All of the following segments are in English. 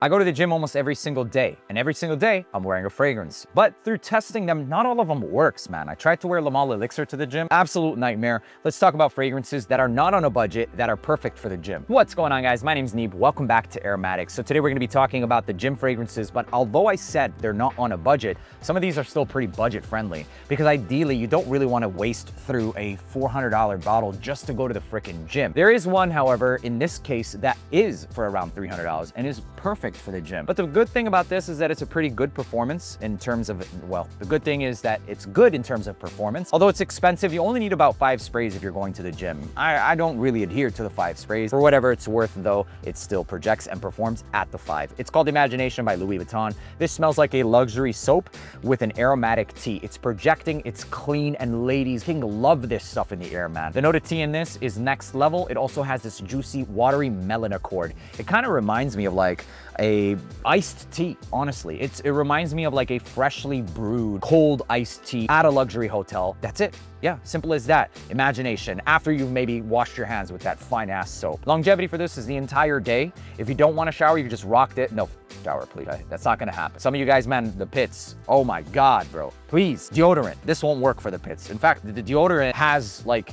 I go to the gym almost every single day, and every single day I'm wearing a fragrance. But through testing them, not all of them works, man. I tried to wear Le Male Elixir to the gym, absolute nightmare. Let's talk about fragrances that are not on a budget that are perfect for the gym. What's going on, guys? My name's Neeb. Welcome back to AROMATIX. So today we're gonna be talking about the gym fragrances, but although I said they're not on a budget, some of these are still pretty budget friendly, because ideally you don't really wanna waste through a $400 bottle just to go to the frickin' gym. There is one, however, in this case that is for around $300 and is perfect for the gym. But the good thing about this is that it's a pretty good performance in terms of, well, the good thing is that it's good in terms of performance. Although it's expensive, you only need about 5 sprays if you're going to the gym. I don't really adhere to the 5 sprays. For whatever it's worth though, it still projects and performs at the 5. It's called Imagination by Louis Vuitton. This smells like a luxury soap with an aromatic tea. It's projecting, it's clean, and ladies king love this stuff in the air, man. The note of tea in this is next level. It also has this juicy, watery melon accord. It kind of reminds me of like a iced tea, honestly. It reminds me of like a freshly brewed cold iced tea at a luxury hotel. That's it. Yeah, simple as that. Imagination, after you've maybe washed your hands with that fine ass soap. Longevity for this is the entire day. If you don't want to shower, you just rocked it. No, shower, please. That's not gonna happen. Some of you guys, man, the pits. Oh my God, bro. Please, deodorant. This won't work for the pits. In fact, the deodorant has like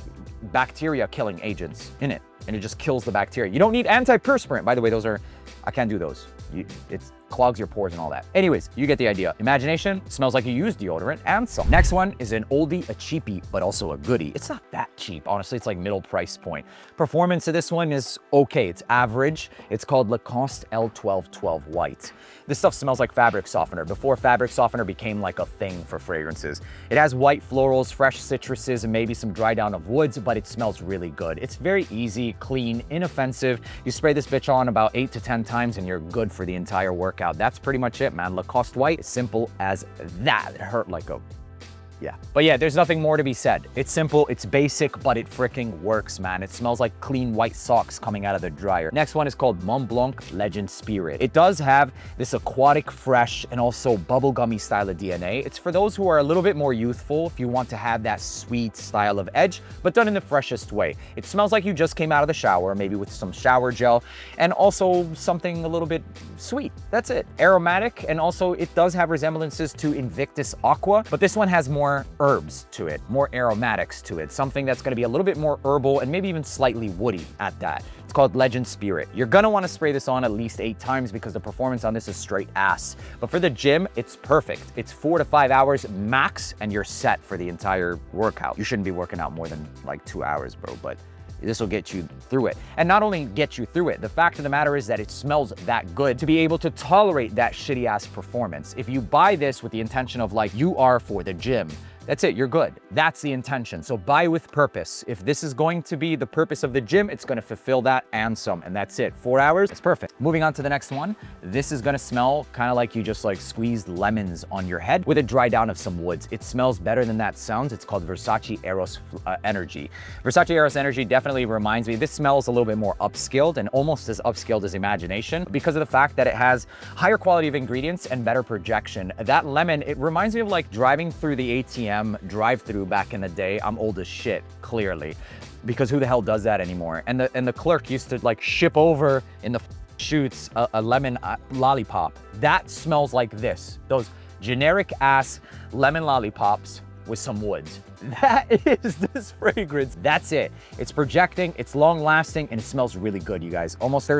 bacteria killing agents in it, and it just kills the bacteria. You don't need antiperspirant. By the way, those are, I can't do those. It clogs your pores and all that. Anyways, you get the idea. Imagination smells like you use deodorant and some. Next one is an oldie, a cheapie, but also a goodie. It's not that cheap, honestly. It's like middle price point. Performance of this one is okay. It's average. It's called Lacost L1212 White. This stuff smells like fabric softener before fabric softener became like a thing for fragrances. It has white florals, fresh citruses, and maybe some dry down of woods, but it smells really good. It's very easy, clean, inoffensive. You spray this bitch on about 8 to 10 times and you're good for the entire workout. That's pretty much it, man. Lacoste White, simple as that. It hurt like a, yeah. But yeah, there's nothing more to be said. It's simple, it's basic, but it freaking works, man. It smells like clean white socks coming out of the dryer. Next one is called Mont Blanc Legend Spirit. It does have this aquatic, fresh, and also bubblegummy style of DNA. It's for those who are a little bit more youthful, if you want to have that sweet style of edge, but done in the freshest way. It smells like you just came out of the shower, maybe with some shower gel, and also something a little bit sweet. That's it. Aromatic, and also it does have resemblances to Invictus Aqua, but this one has more herbs to it, more aromatics to it, something that's going to be a little bit more herbal and maybe even slightly woody at that. It's called Legend Spirit. You're going to want to spray this on at least 8 times because the performance on this is straight ass. But for the gym, it's perfect. It's 4 to 5 hours max and you're set for the entire workout. You shouldn't be working out more than like 2 hours, bro, but this will get you through it. And not only get you through it, the fact of the matter is that it smells that good to be able to tolerate that shitty ass performance. If you buy this with the intention of like, you are for the gym, that's it, you're good. That's the intention. So buy with purpose. If this is going to be the purpose of the gym, it's gonna fulfill that and some, and that's it. 4 hours, it's perfect. Moving on to the next one. This is gonna smell kind of like you just like squeezed lemons on your head with a dry down of some woods. It smells better than that sounds. It's called Versace Aeros Energy. Versace Aeros Energy definitely reminds me, this smells a little bit more upscaled and almost as upscaled as Imagination because of the fact that it has higher quality of ingredients and better projection. That lemon, it reminds me of like driving through the ATM drive-through back in the day. I'm old as shit, clearly, because who the hell does that anymore? And the clerk used to like ship over in the shoots a lemon lollipop. That smells like this. Those generic ass lemon lollipops with some woods. That is this fragrance. That's it. It's projecting, it's long lasting, and it smells really good, you guys. Almost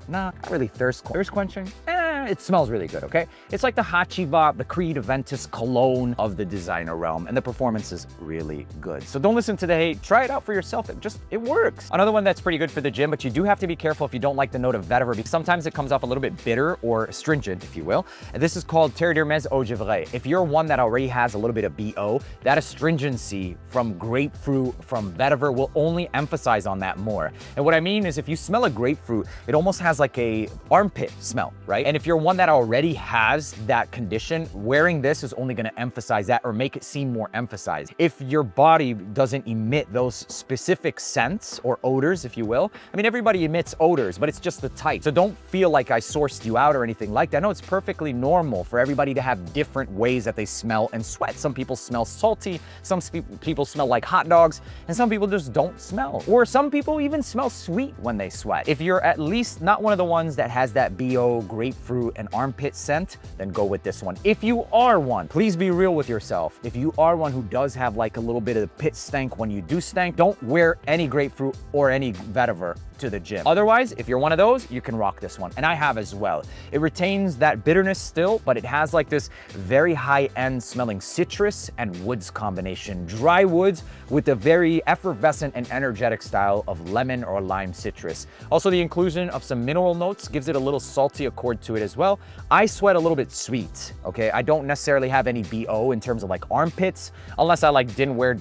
not really thirst quenching. It smells really good, okay? It's like the Hachiva, the Creed Aventus cologne of the designer realm, and the performance is really good. So don't listen to the hate, try it out for yourself. It works. Another one that's pretty good for the gym, but you do have to be careful if you don't like the note of vetiver, because sometimes it comes off a little bit bitter or astringent, if you will. And this is called Terre d'Hermès Ojet. If you're one that already has a little bit of BO, that astringency from grapefruit, from vetiver will only emphasize on that more. And what I mean is if you smell a grapefruit, it almost has like a armpit smell, right? And if you're you're one that already has that condition, wearing this is only gonna emphasize that or make it seem more emphasized. If your body doesn't emit those specific scents or odors, if you will, I mean, everybody emits odors, but it's just the type. So don't feel like I sourced you out or anything like that. No, it's perfectly normal for everybody to have different ways that they smell and sweat. Some people smell salty, some people smell like hot dogs, and some people just don't smell. Or some people even smell sweet when they sweat. If you're at least not one of the ones that has that BO, grapefruit, and armpit scent, then go with this one. If you are one, please be real with yourself. If you are one who does have like a little bit of the pit stank when you do stank, don't wear any grapefruit or any vetiver to the gym. Otherwise, if you're one of those, you can rock this one. And I have as well. It retains that bitterness still, but it has like this very high-end smelling citrus and woods combination. Dry woods with a very effervescent and energetic style of lemon or lime citrus. Also, the inclusion of some mineral notes gives it a little salty accord to it as well. I sweat a little bit sweet, okay? I don't necessarily have any BO in terms of like armpits, unless I like didn't wear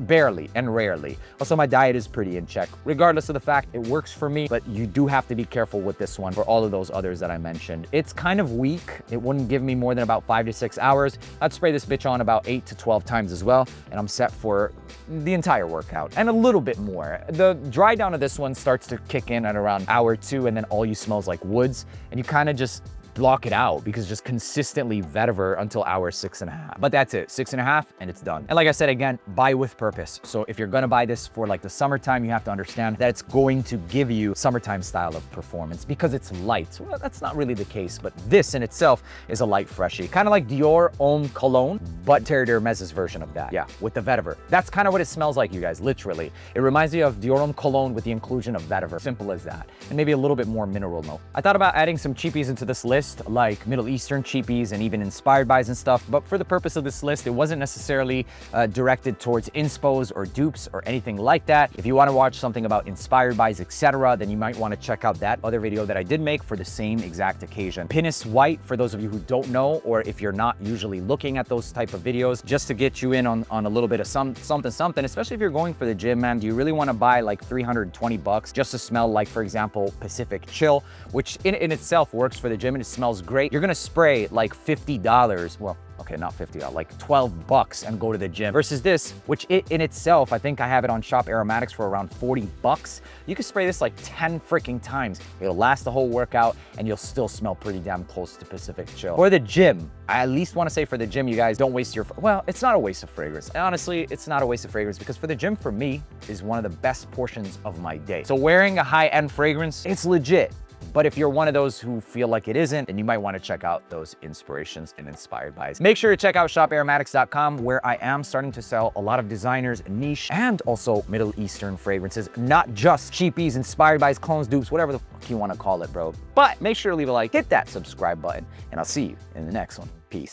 barely and rarely. Also, my diet is pretty in check. Regardless of the fact, it works for me, but you do have to be careful with this one for all of those others that I mentioned. It's kind of weak. It wouldn't give me more than about 5 to 6 hours. I'd spray this bitch on about 8 to 12 times as well, and I'm set for the entire workout and a little bit more. The dry down of this one starts to kick in at around hour 2, and then all you smell is like woods, and you kind of just block it out because just consistently vetiver until hour 6.5. But that's it, 6.5, and it's done. And like I said, again, buy with purpose. So if you're gonna buy this for like the summertime, you have to understand that it's going to give you summertime style of performance because it's light. Well, that's not really the case, but this in itself is a light freshie. Kind of like Dior Homme Cologne, but Terre d'Hermès's version of that. Yeah, with the vetiver. That's kind of what it smells like, you guys, literally. It reminds me of Dior Homme Cologne with the inclusion of vetiver. Simple as that. And maybe a little bit more mineral note. I thought about adding some cheapies into this list, like Middle Eastern cheapies and even inspired buys and stuff, but for the purpose of this list, it wasn't necessarily directed towards inspos or dupes or anything like that. If you want to watch something about inspired buys, etc., then you might want to check out that other video that I did make for the same exact occasion. Pinus White, for those of you who don't know, or if you're not usually looking at those type of videos, just to get you in on a little bit of something, especially if you're going for the gym, man. Do you really want to buy like 320 bucks just to smell like, for example, Pacific Chill, which in itself works for the gym and it smells great? You're gonna spray like $50, well, okay, not $50, like 12 bucks and go to the gym, versus this, which in itself, I think I have it on Shop AROMATIX for around 40 bucks. You can spray this like 10 freaking times. It'll last the whole workout and you'll still smell pretty damn close to Pacific Chill. For the gym, I at least want to say for the gym, you guys don't waste your, well, it's not a waste of fragrance. Honestly, it's not a waste of fragrance because for the gym, for me, is one of the best portions of my day. So wearing a high-end fragrance, it's legit. But if you're one of those who feel like it isn't, then you might want to check out those inspirations and inspired buys. Make sure to check out shoparomatics.com, where I am starting to sell a lot of designers, niche, and also Middle Eastern fragrances, not just cheapies, inspired buys, clones, dupes, whatever the fuck you want to call it, bro. But make sure to leave a like, hit that subscribe button, and I'll see you in the next one. Peace.